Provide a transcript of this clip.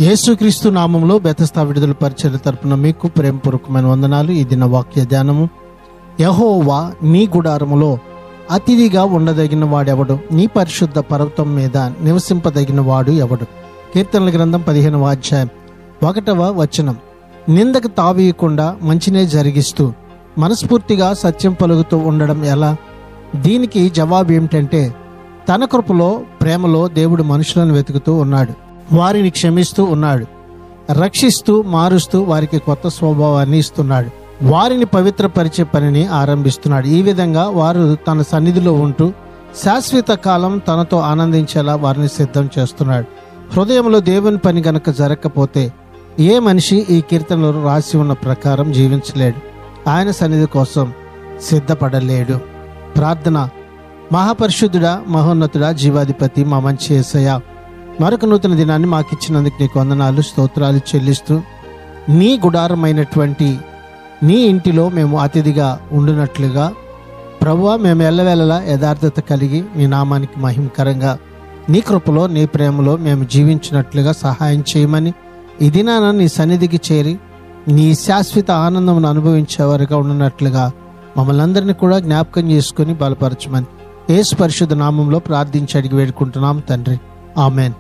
యేసుక్రీస్తు నామంలో బెతస్తా విడుదల పరిచర్య తరపున మీకు ప్రేమపూర్వకమైన వందనాలు. ఈ దిన వాక్య ధ్యానము. యెహోవా నీ గుడారములో అతిథిగా ఉండదగిన వాడెవడు? నీ పరిశుద్ధ పర్వతం మీద నివసింపదగిన వాడు ఎవడు? కీర్తనల గ్రంథం 15వ అధ్యాయం 1వ వచనం. నిందకు తావీయకుండా మంచినే జరిగిస్తూ మనస్ఫూర్తిగా సత్యం పలుకుతూ ఉండడం ఎలా? దీనికి జవాబు ఏమిటంటే, తన కృపలో ప్రేమలో దేవుడు మనుషులను వెతుకుతూ ఉన్నాడు, వారిని క్షమిస్తూ ఉన్నాడు, రక్షిస్తూ మారుస్తూ వారికి కొత్త స్వభావాన్ని ఇస్తున్నాడు, వారిని పవిత్రపరిచే పనిని ఆరంభిస్తున్నాడు. ఈ విధంగా వారు తన సన్నిధిలో ఉంటూ శాశ్వత కాలం తనతో ఆనందించేలా వారిని సిద్ధం చేస్తున్నాడు. హృదయంలో దేవుని పని గనక జరగకపోతే ఏ మనిషి ఈ కీర్తనలో రాసి ఉన్న ప్రకారం జీవించలేడు, ఆయన సన్నిధి కోసం సిద్ధపడలేడు. ప్రార్థన. మహాపరిశుద్ధుడా, మహోన్నతుడా, జీవాధిపతి, మా మంచి యేసయ్యా, మరొక నూతన దినాన్ని మాకిచ్చినందుకు నీకు వందనాలు, స్తోత్రాలు చెల్లిస్తూ, నీ గుడారమైనటువంటి నీ ఇంటిలో మేము అతిథిగా ఉండునట్లుగా ప్రభువా, మేము ఎల్లవేళలా యథార్థత కలిగి నీ నామానికి మహిమకరంగా నీ కృపలో నీ ప్రేమలో మేము జీవించినట్లుగా సహాయం చేయమని, ఈ దినాన నీ సన్నిధికి చేరి నీ శాశ్వత ఆనందమును అనుభవించేవారుగా ఉన్నట్లుగా మమ్మల్ని అందరినీ కూడా జ్ఞాపకం చేసుకుని బలపరచమని యేసు పరిశుద్ధ నామంలో ప్రార్థించి అడిగి వేడుకుంటున్నాం తండ్రి. ఆమెన్.